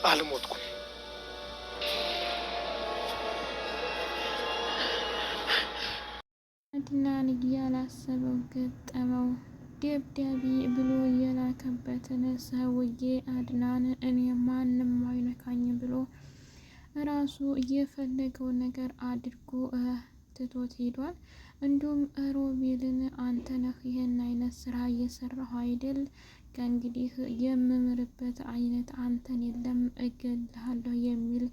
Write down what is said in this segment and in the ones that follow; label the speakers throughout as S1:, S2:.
S1: አልሞትኩም።
S2: አድናን ያላሰበው ገጠመው። ደብዳቤ ብሎ የላከበትን ሰውዬ አድናን እኔ ማንም አይነካኝ ብሎ ራሱ የፈለገውን ነገር አድርጎ ትቶት ሄዷል። እንዲሁም ሮቤልን አንተ ነህ ይህን አይነት ስራ እየሰራሁ አይደል? ከእንግዲህ የምምርበት አይነት አንተን የለም እገልሃለሁ የሚል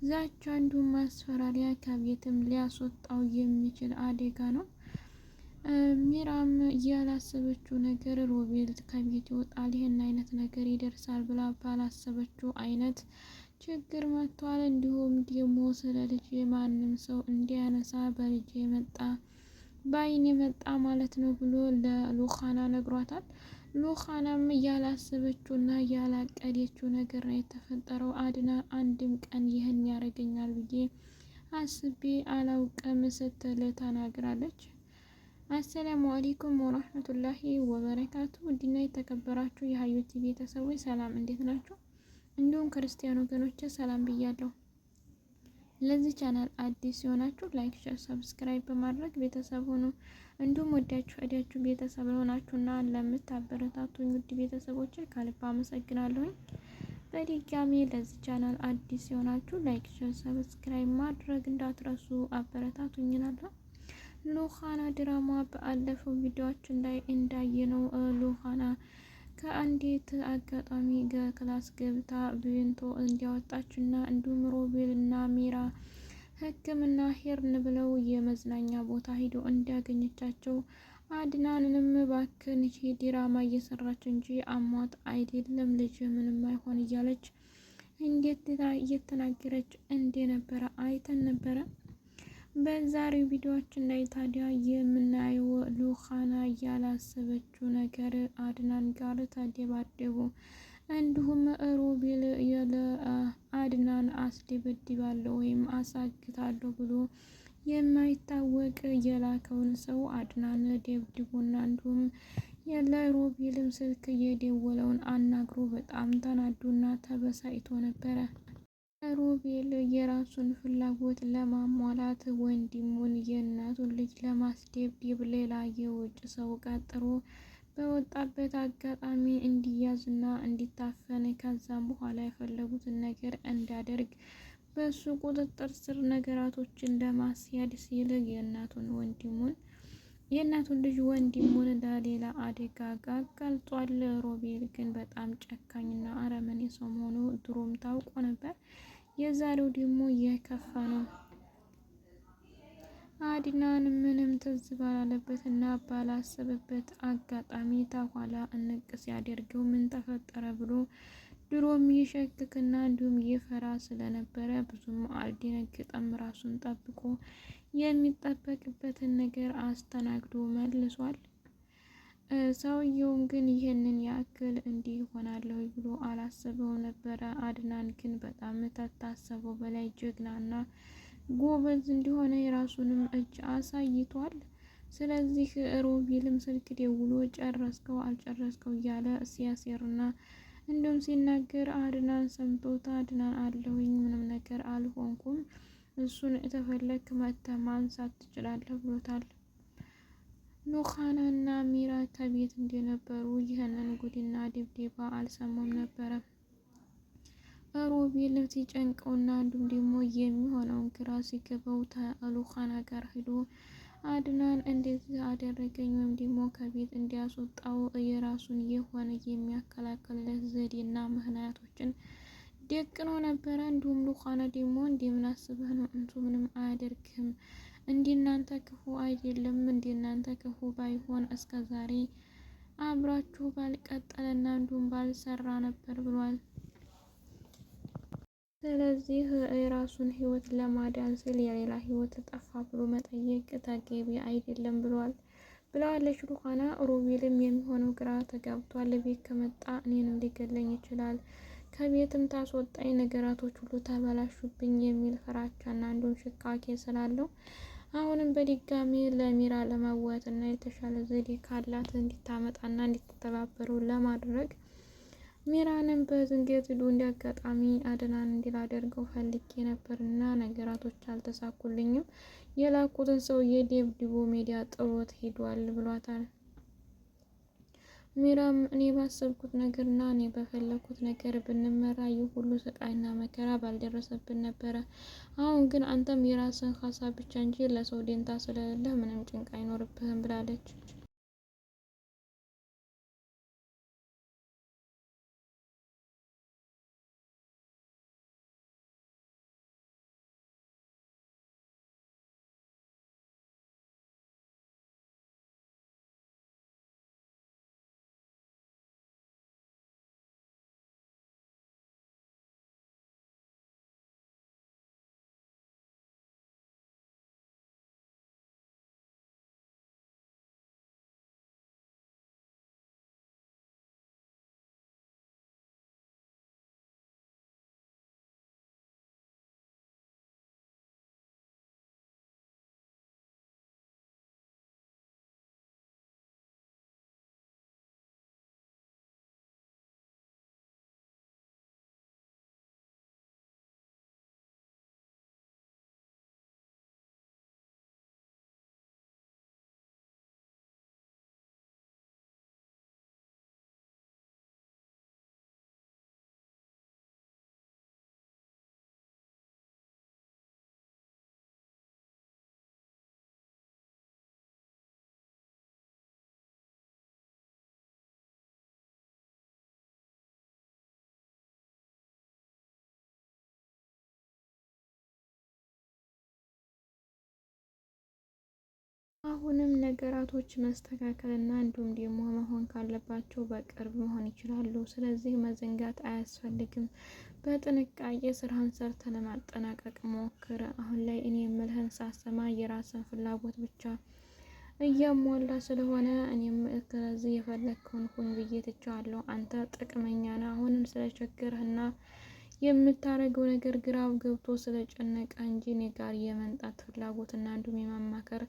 S2: ዛቻ እንዲሁም ማስፈራሪያ ከቤትም ሊያስወጣው የሚችል አደጋ ነው። ሚራም ያላሰበችው ነገር ሮቤል ከቤት ይወጣል፣ ይህን አይነት ነገር ይደርሳል ብላ ባላሰበችው አይነት ችግር መጥቷል። እንዲሁም ደግሞ ስለ ልጅ ማንም ሰው እንዲያነሳ በልጅ የመጣ በአይን የመጣ ማለት ነው ብሎ ለሉኻና ነግሯታል። ሉኻናም ያላሰበችውና ያላቀደችው ነገር ነው የተፈጠረው። አድናን አንድም ቀን ይህን ያደርገኛል ብዬ አስቤ አላውቅም ስትል ተናግራለች። አሰላሙ አለይኩም ወራህመቱላሂ ወበረካቱ። ውድና የተከበራችሁ የሀዩቲ ቤተሰቦች ሰላም፣ እንዴት ናችሁ? እንዲሁም ክርስቲያን ወገኖች ሰላም ብያለሁ። ለዚህ ቻናል አዲስ የሆናችሁ ላይክ፣ ሼር፣ ሰብስክራይብ በማድረግ ቤተሰብ ሆኑ። እንዲሁም ወዳችሁ ቤተሰብ ሆናችሁና ለምታበረታቱኝ ውድ ቤተሰቦች ከልብ አመሰግናለሁኝ። በድጋሚ ለዚህ ቻናል አዲስ የሆናችሁ ላይክ፣ ሼር፣ ሰብስክራይብ ማድረግ እንዳትረሱ አበረታቱኝ እላለሁ። ሉኻና ድራማ በአለፈው ቪዲዮአችን ላይ እንዳየነው ሉኻና ከአንዲት አጋጣሚ ክላስ ገብታ ቪንቶ እንዲያወጣችና እንዲሁም ሮቤል እና ሚራ ሕክምና ሄርን ብለው የመዝናኛ ቦታ ሂዶ እንዲያገኘቻቸው አድናንንም ባክን ድራማ እየሰራች እንጂ አሟት አይደለም ልጅ ምንም አይሆን እያለች እንዴት እየተናገረች እንደነበረ አይተን ነበረ። በዛሬው ቪዲዮአችን ላይ ታዲያ የምናየው ሉኻና ያላሰበችው ነገር አድናን ጋር ተደባደቡ። እንዲሁም ሮቤል አድናን አስደበድባለሁ ወይም አሳግታለሁ ብሎ የማይታወቅ የላከውን ሰው አድናን ደብድቦና እንዲሁም ለሮቤልም ስልክ የደወለውን አናግሮ በጣም ተናዶና ተበሳጭቶ ነበረ። ሮቤል የራሱን ፍላጎት ለማሟላት ወንድሙን የእናቱን ልጅ ለማስደብደብ ሌላ የውጭ ሰው ቀጥሮ በወጣበት አጋጣሚ እንዲያዝና እንዲታፈን ከዛም በኋላ የፈለጉትን ነገር እንዲያደርግ በሱ ቁጥጥር ስር ነገራቶችን ለማስያድ ሲል የእናቱን ልጅ ወንድሙን ለሌላ አደጋ አጋልጧል። ሮቤል ግን በጣም ጨካኝና አረመኔ ሰው መሆኑ ድሮም ታውቆ ነበር። የዛሬው ደግሞ የከፋ ነው። አድናን ምንም ትዝ ባላለበትና ባላሰበበት አጋጣሚ ተኋላ እንቅ ሲያደርገው ምን ተፈጠረ ብሎ ድሮም ይሸክክና እንዲሁም ይፈራ ስለነበረ ብዙም አልደነገጠም። ራሱን ጠብቆ የሚጠበቅበትን ነገር አስተናግዶ መልሷል። ሰውየውን ግን ይህንን ያክል እንዲህ ይሆናለሁ ብሎ አላሰበው ነበረ። አድናን ግን በጣም ከታሰበው በላይ ጀግናና ጎበዝ እንደሆነ የራሱንም እጅ አሳይቷል። ስለዚህ ሮቤልም ስልክ ደውሎ ጨረስከው አልጨረስከው እያለ ሲያሴርና እንዲሁም ሲናገር አድናን ሰምቶት አድናን አለሁኝ ምንም ነገር አልሆንኩም፣ እሱን የተፈለክ መተህ ማንሳት ትችላለህ ብሎታል። ሉኻናና ሚራ ከቤት እንደነበሩ ይህንን ጉድና ድብደባ አልሰሙም ነበረ። ሮቤል ሲጨንቀውና እንዲሁም ደግሞ የሚሆነውን ግራ ሲገባው ሉኻና ጋር ሄዶ አድናን እንደዚህ አደረገኝ ወይም ደግሞ ከቤት እንዲያስወጣው የራሱን የሆነ የሚያከላክልለት ዘዴና ምክንያቶችን ደቅኖ ነበረ። እንዲሁም ሉኻና ደግሞ እንደምን አስበህ ነው? እንቱ ምንም አያደርግህም፣ እንዲናንተ ክፉ አይደለም፣ እንዲናንተ ክፉ ባይሆን እስከ ዛሬ አብራችሁ ባልቀጠለና እንዲሁም ባልሰራ ነበር ብሏል። ስለዚህ የራሱን ህይወት ለማዳን ሲል የሌላ ህይወት ጠፋ ብሎ መጠየቅ ተገቢ አይደለም ብለዋለች ሉኻና። ሮቤልም የሚሆነው ግራ ተጋብቷል። ቤት ከመጣ እኔንም ሊገለኝ ይችላል፣ ከቤትም ታስወጣኝ፣ ነገራቶች ሁሉ ተበላሹብኝ የሚል ፍራቻና እንዲሁም ሽካኬ ስላለው አሁንም በድጋሚ ለሚራ ለማዋየት እና የተሻለ ዘዴ ካላት እንዲታመጣና እንዲተባበሩ ለማድረግ ሚራንም በድንገት እንዲያጋጣሚ አድናን እንዲላደርገው ፈልጌ ነበርና ነገራቶች አልተሳኩልኝም። የላኩትን ሰውዬ ደብድቦ ሜዳ ጥሎት ሄዷል ብሏታል። ሚራም እኔ ባሰብኩት ነገርና እኔ በፈለኩት ነገር ብንመራ ይህ ሁሉ ስቃይና መከራ ባልደረሰብን ነበረ። አሁን ግን አንተም የራስን ሀሳብ ብቻ እንጂ ለሰው ደንታ ስለሌለህ ምንም ጭንቅ አይኖርብህም ብላለች። አሁንም ነገራቶች መስተካከልና እንዲሁም ደግሞ መሆን ካለባቸው በቅርብ መሆን ይችላሉ። ስለዚህ መዘንጋት አያስፈልግም። በጥንቃቄ ስራህን ሰርተ ለማጠናቀቅ ሞክር። አሁን ላይ እኔ የምልህን ሳሰማ የራስን ፍላጎት ብቻ እያሟላ ስለሆነ እኔም ስለዚህ የፈለግከውን ሁን ብዬ ትቼዋለሁ። አንተ ጥቅመኛ ነህ። አሁንም ስለቸገረህና የምታደርገው ነገር ግራው ገብቶ ስለጨነቀ እንጂ እኔ ጋር የመምጣት ፍላጎትና እንዲሁም የማማከር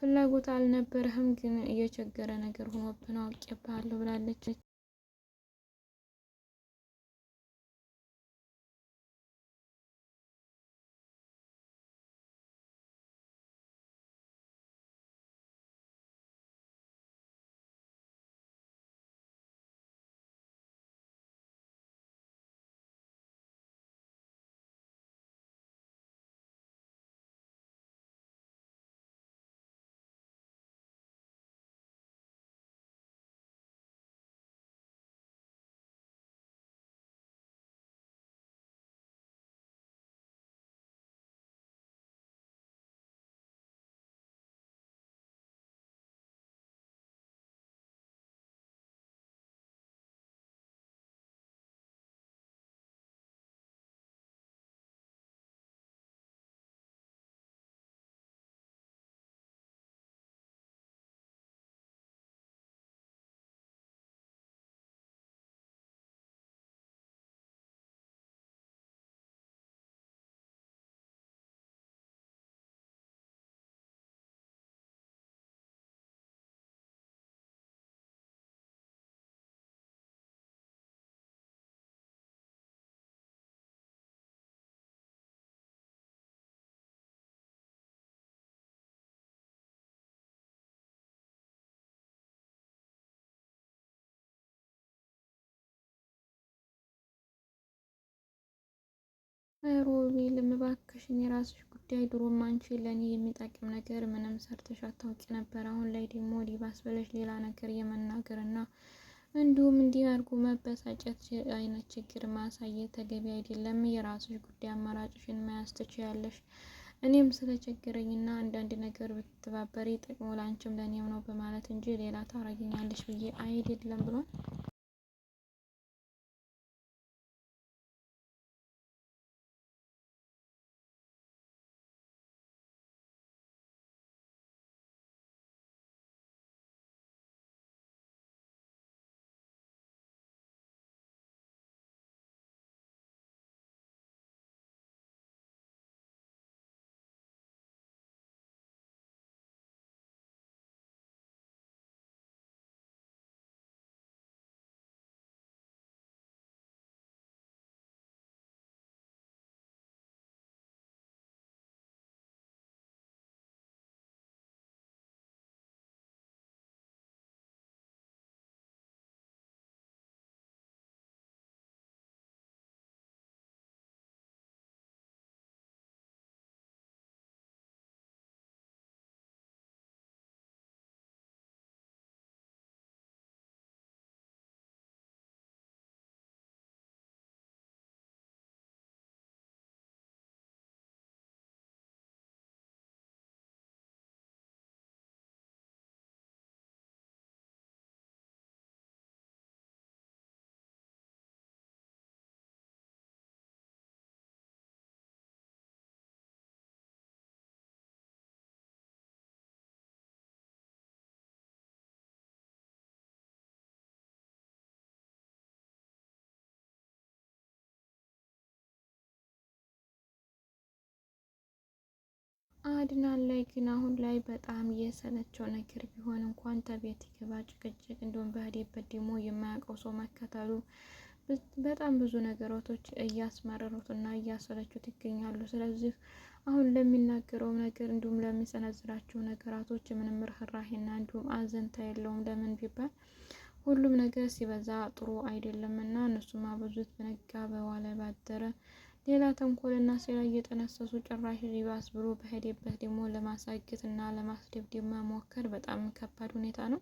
S2: ፍላጎት አልነበረህም። ግን እየቸገረ ነገር ሆኖብን አውቄብሃለሁ ብላለች። ሮቤል እባክሽን የራስሽ ጉዳይ። ድሮም አንቺ ለእኔ የሚጠቅም ነገር ምንም ሰርተሽ አታውቂ ነበር። አሁን ላይ ደግሞ ሊባስ ብለሽ ሌላ ነገር የመናገር እና እንዲሁም እንዲህ አድርጎ መበሳጨት አይነት ችግር ማሳየት ተገቢ አይደለም። የራስሽ ጉዳይ፣ አማራጭሽን መያዝ ትችያለሽ። እኔም ስለቸገረኝና አንዳንድ ነገር ብትተባበሪ ጥቅሙ ላንቺም ለእኔም ነው በማለት እንጂ ሌላ ታረጊኛለሽ ብዬ አይደለም ብሏል። አድናን ላይ ግን አሁን ላይ በጣም የሰለቸው ነገር ቢሆን እንኳን ተቤት ይገባ ጭቅጭቅ፣ እንዲሁም በሄደበት ደግሞ የማያውቀው ሰው መከተሉ በጣም ብዙ ነገሮች እያስመረሩትና እያሰለቹት ይገኛሉ። ስለዚህ አሁን ለሚናገረው ነገር እንዲሁም ለሚሰነዝራቸው ነገራቶች ምንም ርህራሄና እንዲሁም አዘንታ የለውም። ለምን ቢባል ሁሉም ነገር ሲበዛ ጥሩ አይደለምና እነሱም አበዙት። በነጋ በዋለ ባደረ ሌላ ተንኮልና ሴራ እየጠነሰሱ ጭራሽ ሊባስ ብሎ በሄደበት ደግሞ ለማሳገት እና ለማስደብደብ መሞከር በጣም ከባድ ሁኔታ ነው።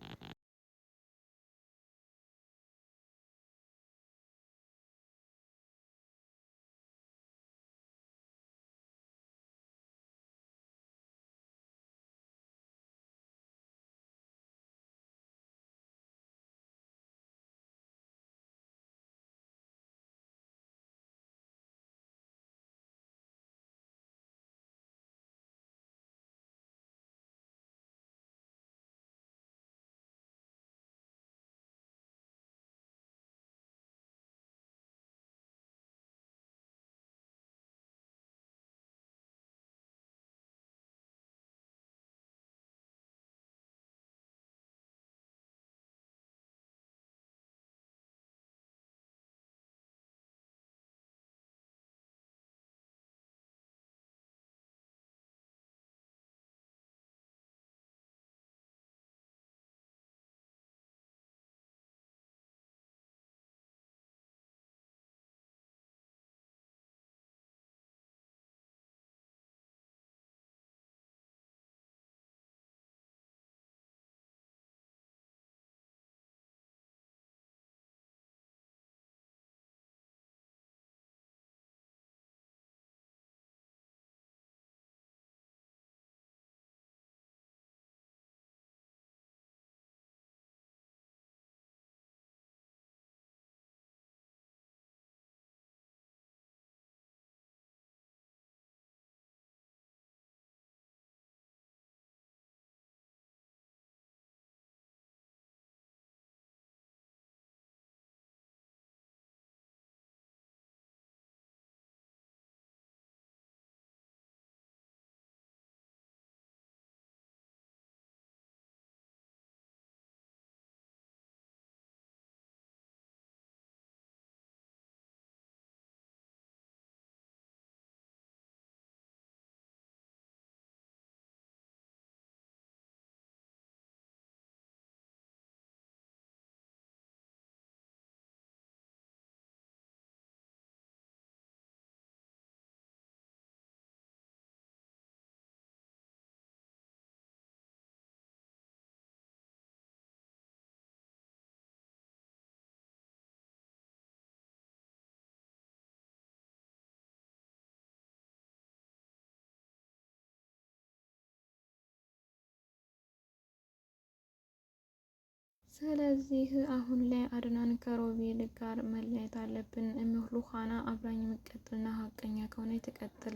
S2: ስለዚህ አሁን ላይ አድናን ከሮቤል ጋር መለየት አለብን። ሉሃና አብራኝ የምትቀጥልና ሀቀኛ ከሆነ ትቀጥል፣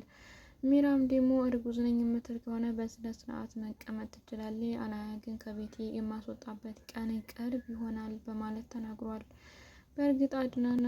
S2: ሚራም ደግሞ እርጉዝ ነኝ የምትል ከሆነ በስነ ስርዓት መቀመጥ ትችላለች፣ አለያ ግን ከቤቴ የማስወጣበት ቀን ቅርብ ይሆናል በማለት ተናግሯል። በእርግጥ አድናን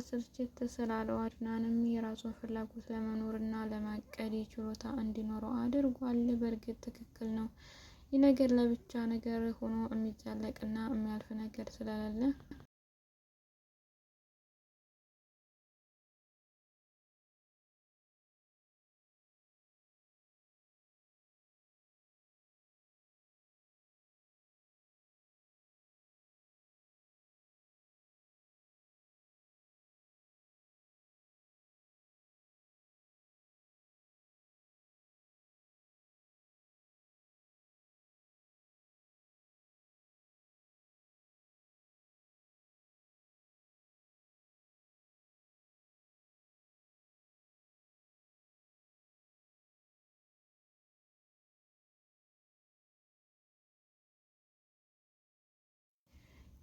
S2: ስርጭት ስላለው አድናንም የራሱን ፍላጎት ለመኖርና ለማቀድ ችሎታ እንዲኖረው አድርጓል። በእርግጥ ትክክል ነው። ይህ ነገር ለብቻ ነገር ሆኖ የሚዛለቅና የሚያልፍ ነገር ስለሌለ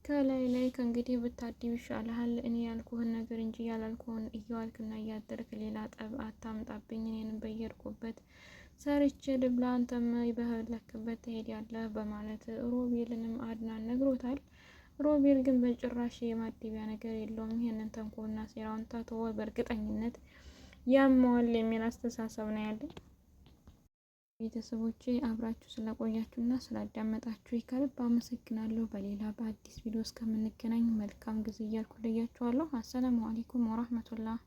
S2: ከላይ ላይ ከእንግዲህ ብታዲብ ይሻልሃል። እኔ ያልኩህን ነገር እንጂ ያላልኩህን እየዋልክና እያደርክ ሌላ ጠብ አታምጣብኝ። እኔንም በየሄድኩበት ሰርቼ ልብላ፣ አንተም በፈለክበት ትሄዳለህ በማለት ሮቤልንም አድናን ነግሮታል። ሮቤል ግን በጭራሽ የማደቢያ ነገር የለውም። ይሄንን ተንኮልና ሴራውን ተተወ በእርግጠኝነት ያመዋል የሚል አስተሳሰብ ነው ያለኝ። ቤተሰቦቼ አብራችሁ ስለቆያችሁና ስላዳመጣችሁ ከልብ አመሰግናለሁ። በሌላ በአዲስ ቪዲዮ እስከምንገናኝ መልካም ጊዜ እያልኩ ልያችኋለሁ። አሰላሙ አለይኩም ወራህመቱላህ